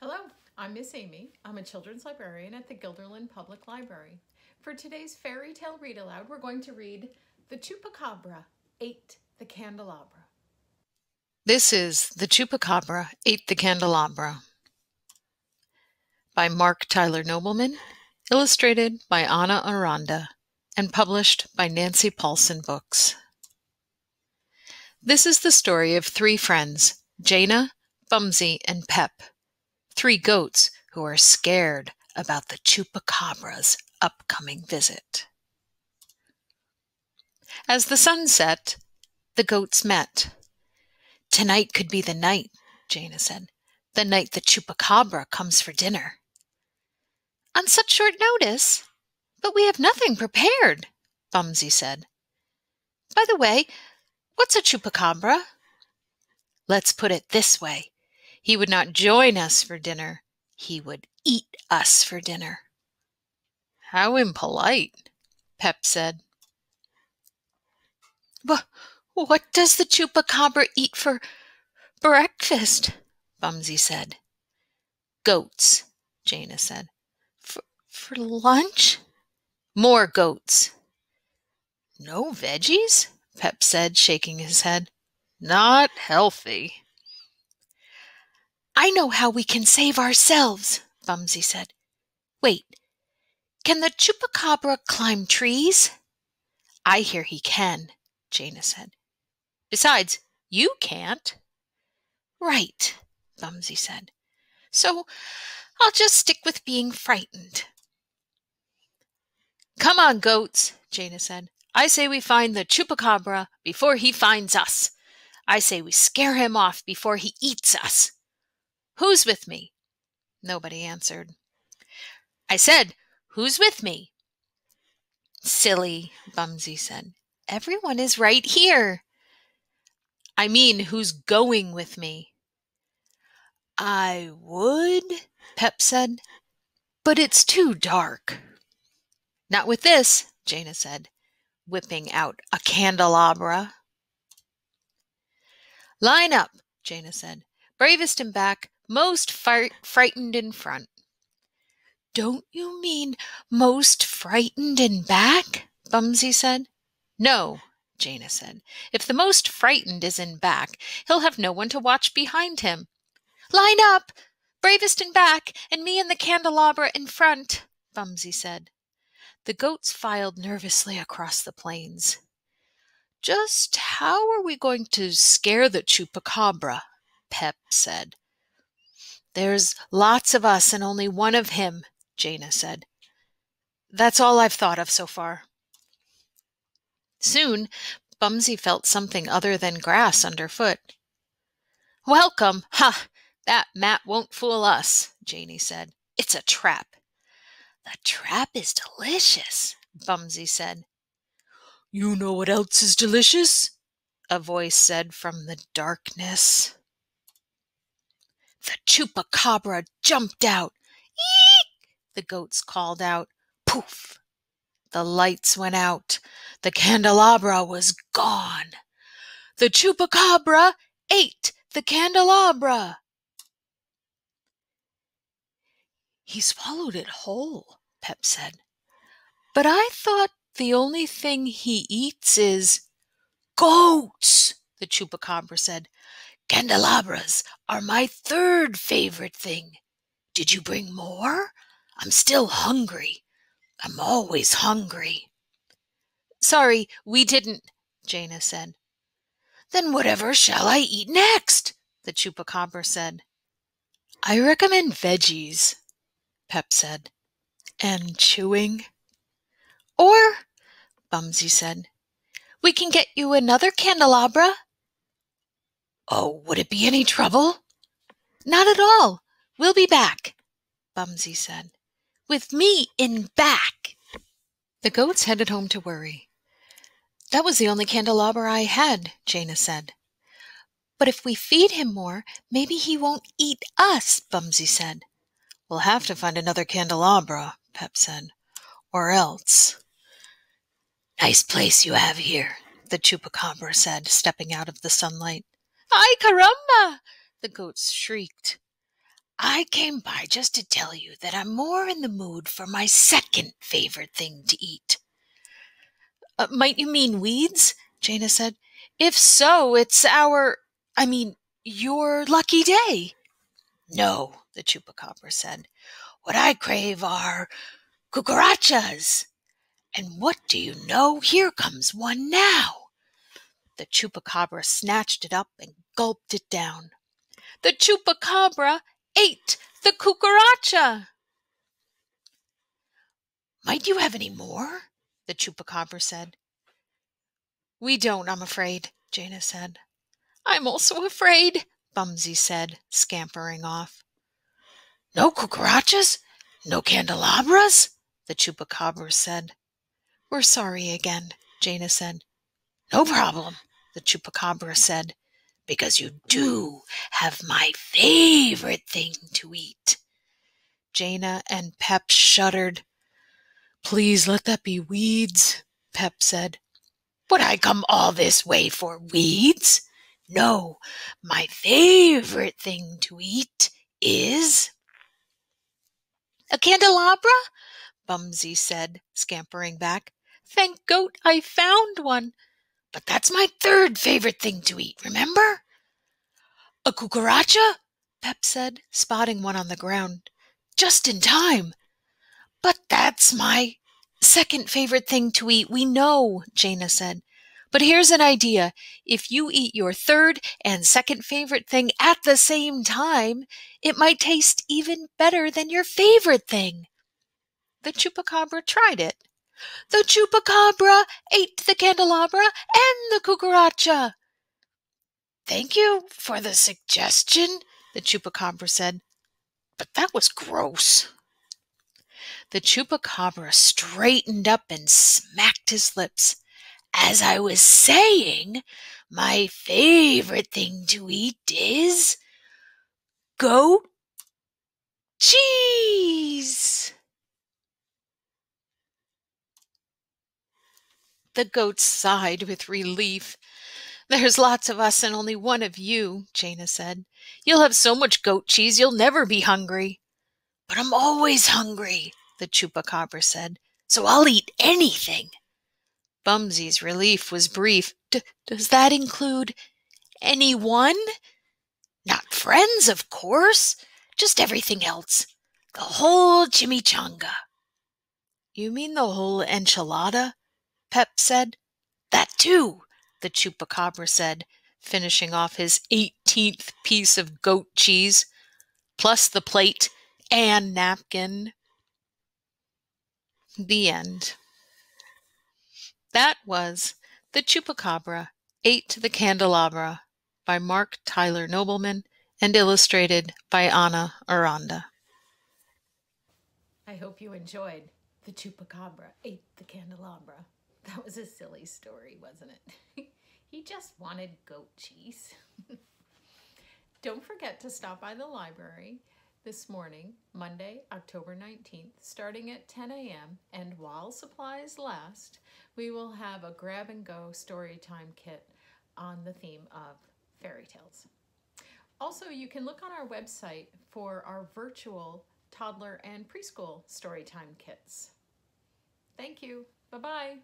Hello, I'm Miss Amy. I'm a children's librarian at the Guilderland Public Library. For today's fairy tale read aloud, we're going to read The Chupacabra Ate the Candelabra. This is The Chupacabra Ate the Candelabra by Mark Tyler Nobleman, illustrated by Anna Aranda, and published by Nancy Paulson Books. This is the story of three friends, Jaina, Bumsy, and Pep, three goats who are scared about the Chupacabra's upcoming visit. As the sun set, the goats met. "Tonight could be the night," Jaina said. "The night the Chupacabra comes for dinner." "On such short notice? But we have nothing prepared," Bumsy said. "By the way, what's a Chupacabra?" "Let's put it this way. He would not join us for dinner. He would eat us for dinner." "How impolite," Pep said. "What does the Chupacabra eat for breakfast?" Bumsy said. "Goats," Jaina said. For lunch?" "More goats." "No veggies?" Pep said, shaking his head. "Not healthy." "I know how we can save ourselves," Bumsy said. "Wait, can the Chupacabra climb trees?" "I hear he can," Jaina said. "Besides, you can't." "Right," Bumsy said. "So I'll just stick with being frightened." "Come on, goats," Jaina said. "I say we find the Chupacabra before he finds us. I say we scare him off before he eats us. Who's with me?" Nobody answered. "I said, who's with me?" "Silly," Bumsy said. "Everyone is right here." "I mean, who's going with me?" "I would," Pep said, "but it's too dark." "Not with this," Jaina said, whipping out a candelabra. "Line up," Jaina said. "Bravest in back, most frightened in front." "Don't you mean most frightened in back?" Bumsy said. "No," Jaina said. "If the most frightened is in back, he'll have no one to watch behind him." "Line up! Bravest in back, and me and the candelabra in front," Bumsy said. The goats filed nervously across the plains. "Just how are we going to scare the Chupacabra?" Pep said. "There's lots of us and only one of him," Jaina said. "That's all I've thought of so far." Soon, Bumsy felt something other than grass underfoot. "Welcome! Ha! That mat won't fool us," Janie said. "It's a trap." "The trap is delicious," Bumsy said. "You know what else is delicious?" a voice said from the darkness. The Chupacabra jumped out. "Eek!" the goats called out. Poof! The lights went out. The candelabra was gone. The Chupacabra ate the candelabra. "He swallowed it whole," Pep said. "But I thought the only thing he eats is—" "Goats," the Chupacabra said. "Candelabras are my third favorite thing. Did you bring more? I'm still hungry. I'm always hungry." "Sorry, we didn't," Jaina said. "Then whatever shall I eat next?" the Chupacabra said. "I recommend veggies," Pep said. "And chewing." "Or," Bumsy said, "we can get you another candelabra." "Oh, would it be any trouble?" "Not at all. We'll be back," Bumsy said. "With me in back." The goats headed home to worry. "That was the only candelabra I had," Jaina said. "But if we feed him more, maybe he won't eat us," Bumsy said. "We'll have to find another candelabra," Pep said. "Or else—" "Nice place you have here," the Chupacabra said, stepping out of the sunlight. "Ay caramba!" the goats shrieked. I came by just to tell you that I'm more in the mood for my second favorite thing to eat. Might you mean weeds? Jaina said. If so, it's your lucky day. No, the chupacabra said. What I crave are cucarachas. And what do you know? Here comes one now. The chupacabra snatched it up and gulped it down. The chupacabra ate the cucaracha. Might you have any more? The chupacabra said. We don't, I'm afraid, Jaina said. I'm also afraid, Bumsy said, scampering off. No cucarachas? No candelabras? The chupacabra said. We're sorry again, Jaina said. No problem, the chupacabra said, because you do have my favorite thing to eat. Jaina and Pep shuddered. Please let that be weeds, Pep said. Would I come all this way for weeds? No, my favorite thing to eat is a candelabra, Bumsy said, scampering back. Thank Goat I found one. But that's my third favorite thing to eat, remember? A cucaracha? Pep said, spotting one on the ground. Just in time. But that's my second favorite thing to eat, we know, Jaina said. But here's an idea. If you eat your third and second favorite thing at the same time, it might taste even better than your favorite thing. The chupacabra tried it. The chupacabra ate the candelabra and the cucaracha. Thank you for the suggestion, the chupacabra said. But that was gross. The chupacabra straightened up and smacked his lips. As I was saying, my favorite thing to eat is goat cheese. The goat sighed with relief. There's lots of us and only one of you, Jaina said. You'll have so much goat cheese you'll never be hungry. But I'm always hungry, the chupacabra said, so I'll eat anything. Bumsy's relief was brief. Does that include anyone? Not friends, of course. Just everything else. The whole chimichanga. You mean the whole enchilada? Pep said. That too, the chupacabra said, finishing off his 18th piece of goat cheese, plus the plate and napkin. The end. That was The Chupacabra Ate the Candelabra by Mark Tyler Nobleman and illustrated by Anna Aranda. I hope you enjoyed The Chupacabra Ate the Candelabra. That was a silly story, wasn't it? He just wanted goat cheese. Don't forget to stop by the library this morning, Monday, October 19th, starting at 10 a.m. And while supplies last, we will have a grab-and-go story time kit on the theme of fairy tales. Also, you can look on our website for our virtual toddler and preschool story time kits. Thank you. Bye-bye.